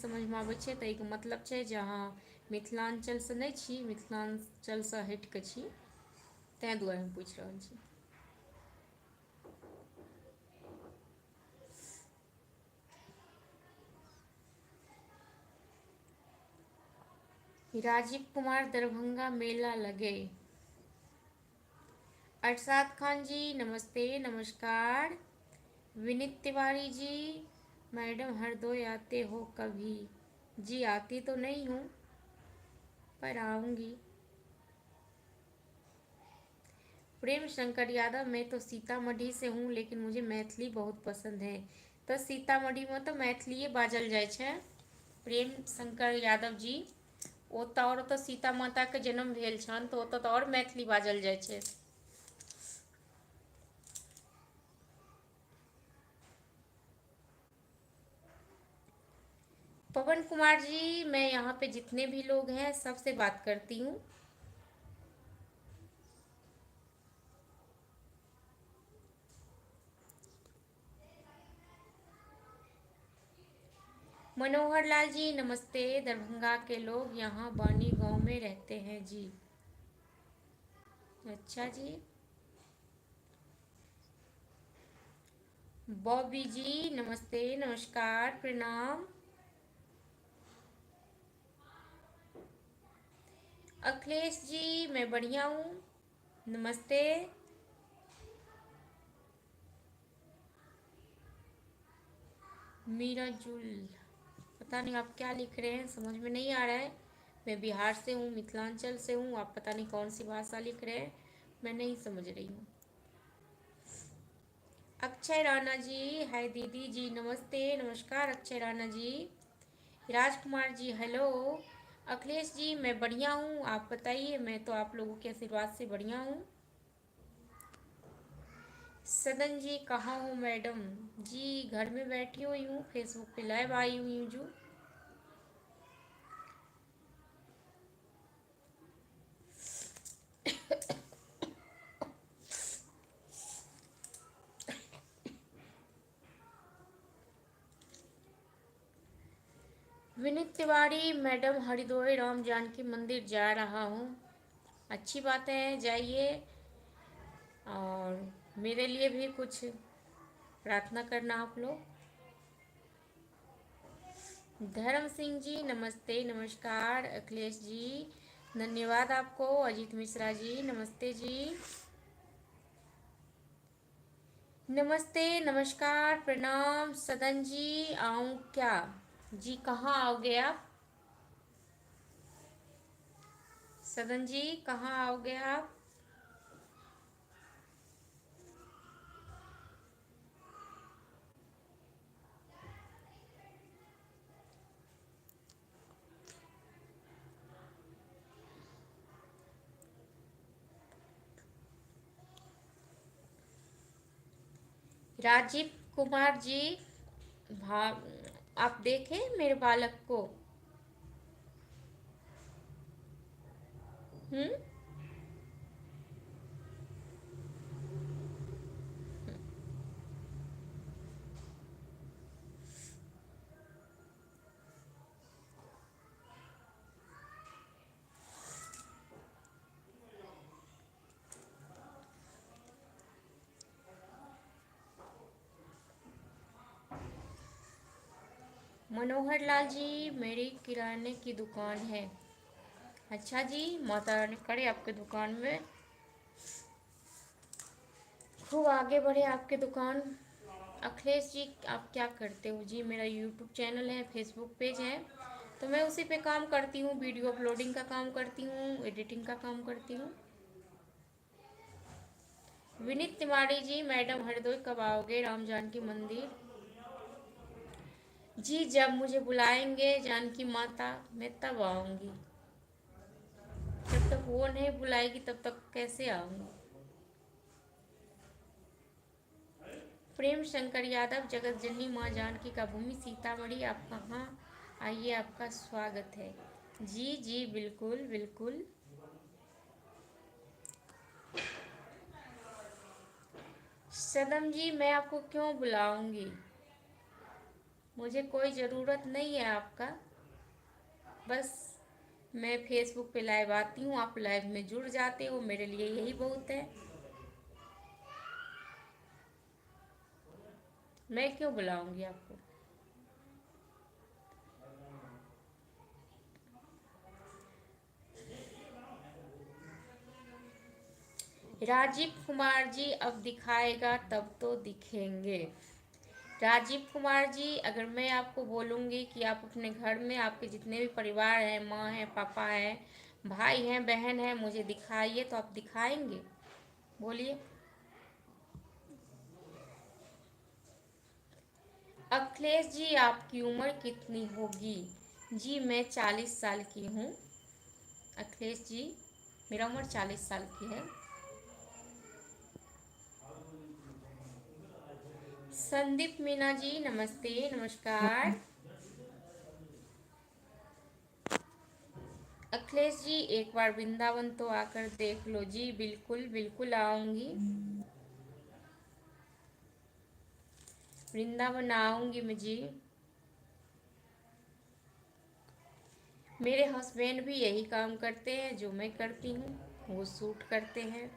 समझमे आबै छै तऽ एहिके मतलब छै जे अहाँ मिथिलाञ्चलसँ नहि छी, मिथिलाञ्चलसँ हटिकऽ छी, ताहि दुआरे हम पूछि रहल छी। राजीव कुमार, दरभंगा मेला लगे। अरशद खान जी नमस्ते, नमस्कार। विनीत तिवारी जी, मैडम हरदोई आते हो कभी? जी आती तो नहीं हूँ, पर आऊँगी। प्रेम शंकर यादव, मैं तो सीतामढ़ी से हूँ, लेकिन मुझे मैथिली बहुत पसंद है। तो सीतामढ़ी में तो मैथिलीए बाजल जाय छै। प्रेम शंकर यादव जी, ओतऽ और तो सीता माता के जन्म भेल छनि तऽ ओतऽ तऽ और मैथिली बाजल जाय छै। पवन कुमार जी, मैं यहाँ पे जितने भी लोग हैं सबसे बात करती हूँ। मनोहर लाल जी नमस्ते, दरभंगा के लोग यहाँ बानी गांव में रहते हैं जी। अच्छा जी। बॉबी जी नमस्ते, नमस्कार, प्रणाम। अखिलेश जी मैं बढ़िया हूँ, नमस्ते। मीराजुल, पता नहीं आप क्या लिख रहे हैं, समझ में नहीं आ रहा है। मैं बिहार से हूँ, मिथिलांचल से हूँ, आप पता नहीं कौन सी भाषा लिख रहे हैं, मैं नहीं समझ रही हूँ। अक्षय राणा जी, हाय दीदी जी नमस्ते, नमस्कार अक्षय राणा जी। राजकुमार जी हेलो। अखिलेश जी मैं बढ़िया हूँ, आप बताइए, मैं तो आप लोगों के आशीर्वाद से बढ़िया हूँ। सदन जी कहाँ हो मैडम? जी घर में बैठी हुई हूँ, फेसबुक पे लाइव आई हुई हूँ जो। विनीत तिवारी, मैडम हरिद्वार राम जानकी मंदिर जा रहा हूँ। अच्छी बात है, जाइए, और मेरे लिए भी कुछ प्रार्थना करना आप लोग। धर्म सिंह जी नमस्ते, नमस्कार। अखिलेश जी धन्यवाद आपको। अजीत मिश्रा जी नमस्ते जी, नमस्ते, नमस्कार, प्रणाम। सदन जी आऊँ क्या? जी कहाँ आओगे आप? सदन जी कहाँ आओगे आप? राजीव कुमार जी, भा आप देखें मेरे बालक को। हम्म। मनोहर लाल जी, मेरी किराने की दुकान है। अच्छा जी, माता रानी करे आपके दुकान में खूब आगे बढ़े आपके दुकान। अखिलेश जी आप क्या करते हो? जी मेरा यूट्यूब चैनल है, फेसबुक पेज है, तो मैं उसी पे काम करती हूँ, वीडियो अपलोडिंग का काम करती हूँ, एडिटिंग का काम करती हूँ। विनीत तिवारी जी, मैडम हरदोई कब आओगे राम जानकी मंदिर? जी जब मुझे बुलाएंगे जानकी माता, मैं तब आऊँगी। जब तक वो नहीं बुलाएगी तब तक कैसे आऊँगी? प्रेम शंकर यादव, जगत जननी माँ जानकी का भूमि सीतामढ़ी, आप कहाँ? आइए आपका स्वागत है। जी जी बिल्कुल बिल्कुल। सदम जी मैं आपको क्यों बुलाऊंगी? मुझे कोई ज़रूरत नहीं है आपका, बस मैं फेसबुक पे लाइव आती हूँ, आप लाइव में जुड़ जाते हो, मेरे लिए यही बहुत है। मैं क्यों बुलाऊंगी आपको? राजीव कुमार जी अब दिखाएगा तब तो दिखेंगे। राजीव कुमार जी, अगर मैं आपको बोलूँगी कि आप अपने घर में आपके जितने भी परिवार हैं, माँ है, पापा है, भाई हैं, बहन है, मुझे दिखाइए, तो आप दिखाएंगे? बोलिए। अखिलेश जी, आपकी उम्र कितनी होगी? जी मैं 40 साल की हूँ अखिलेश जी, मेरा उम्र 40 साल की है। संदीप मीना जी, नमस्ते, नमस्कार। अखिलेश जी, एक बार वृंदावन तो आकर देख लो। जी बिल्कुल बिल्कुल आऊंगी, वृंदावन आऊंगी मैं जी। मेरे हस्बैंड भी यही काम करते हैं जो मैं करती हूँ, वो शूट करते हैं।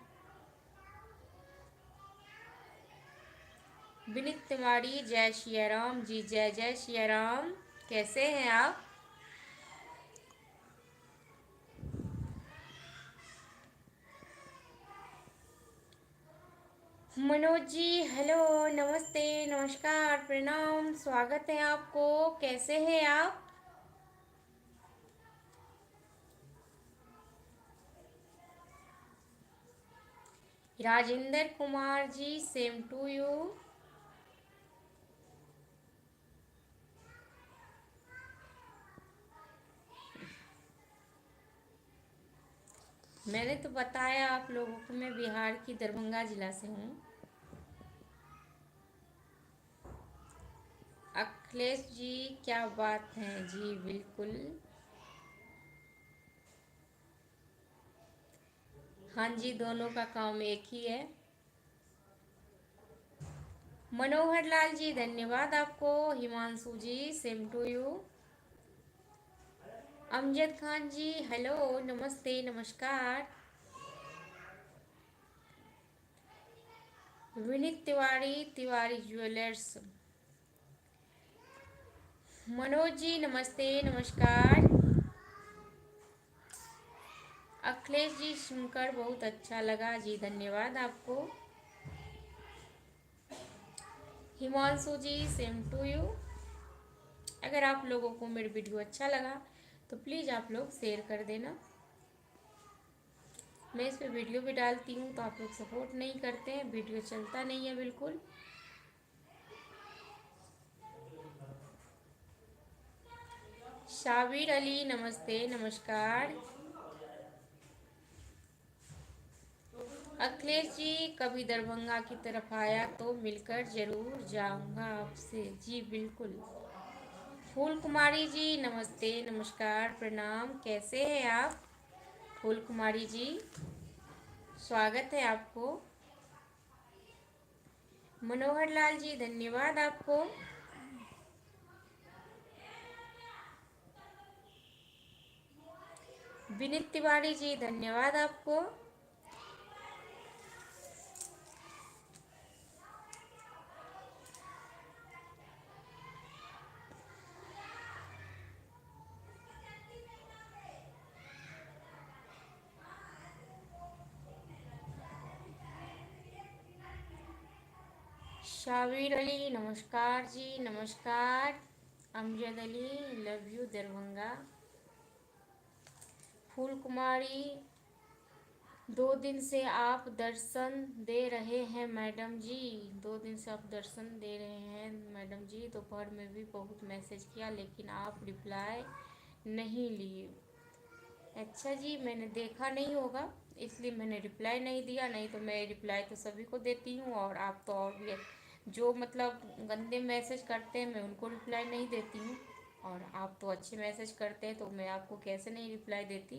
विनीत तिवारी, जय सिया राम जी, जय जय सिया राम। कैसे हैं आप? मनोज जी, हेलो, नमस्ते, नमस्कार, प्रणाम, स्वागत है आपको। कैसे हैं आप? Rajendra Kumar ji, same to you. मैंने तो बताया आप लोगों को, मैं बिहार की दरभंगा जिला से हूँ। अखिलेश जी, क्या बात है जी, बिल्कुल। हाँ जी, दोनों का काम एक ही है। मनोहर लाल जी, धन्यवाद आपको। Himanshu ji, same to you. Amjad Khan ji, hello, नमस्ते, नमस्कार। विनीत तिवारी, तिवारी ज्वेलर्स। मनोज जी, नमस्ते, नमस्कार। अखिलेश जी, सुनकर बहुत अच्छा लगा जी, धन्यवाद आपको। Himanshu ji, same to you. अगर आप लोगों को मेरी वीडियो अच्छा लगा तो प्लीज़ आप लोग शेयर कर देना। मैं इस पर वीडियो भी डालती हूँ तो आप लोग सपोर्ट नहीं करते हैं, वीडियो चलता नहीं है बिल्कुल। शाबिर अली, नमस्ते, नमस्कार। अखिलेश जी, कभी दरभंगा की तरफ आया तो मिलकर जरूर जाऊंगा आपसे। जी बिल्कुल। फूल कुमारी जी, नमस्ते, नमस्कार, प्रणाम। कैसे हैं आप? फूल कुमारी जी, स्वागत है आपको। मनोहर लाल जी, धन्यवाद आपको। विनीत तिवारी जी, धन्यवाद आपको। शाबिर अली, नमस्कार जी, नमस्कार। Amjad Ali, love you Darbhanga. फूल कुमारी, 2 दिन से आप दर्शन दे रहे हैं मैडम जी। 2 दिन से आप दर्शन दे रहे हैं मैडम जी। दोपहर में भी बहुत मैसेज किया लेकिन आप रिप्लाई नहीं लिए। अच्छा जी, मैंने देखा नहीं होगा इसलिए मैंने रिप्लाई नहीं दिया, नहीं तो मैं रिप्लाई तो सभी को देती हूँ। और आप तो और भी जो मतलब गंदे मैसेज करते हैं मैं उनको रिप्लाई नहीं देती हूँ, और आप तो अच्छे मैसेज करते हैं तो मैं आपको कैसे नहीं रिप्लाई देती।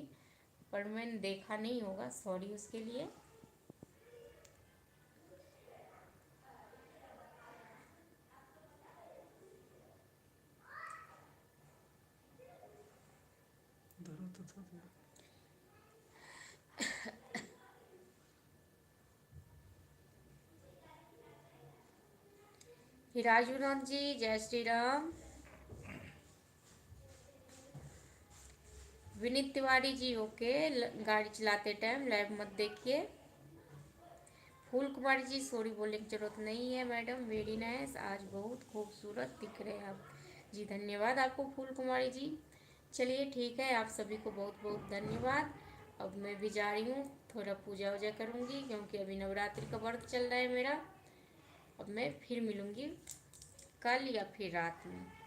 पर मैंने देखा नहीं होगा, सॉरी उसके लिए। राजूनाथ जी जय श्री राम। विनीत तिवारी जी ओके, गाड़ी चलाते टाइम लाइव मत देखिए। फूल कुमारी जी सॉरी बोलने की जरूरत नहीं है मैडम, वेरी नाइस, आज बहुत खूबसूरत दिख रहे हैं आप। जी धन्यवाद आपको फूल कुमारी जी। चलिए ठीक है, आप सभी को बहुत बहुत धन्यवाद। अब मैं भी जा रही हूँ, थोड़ा पूजा वूजा करूँगी क्योंकि अभी नवरात्रि का व्रत चल रहा है मेरा। अब मैं फिर मिलूँगी कल या फिर रात में।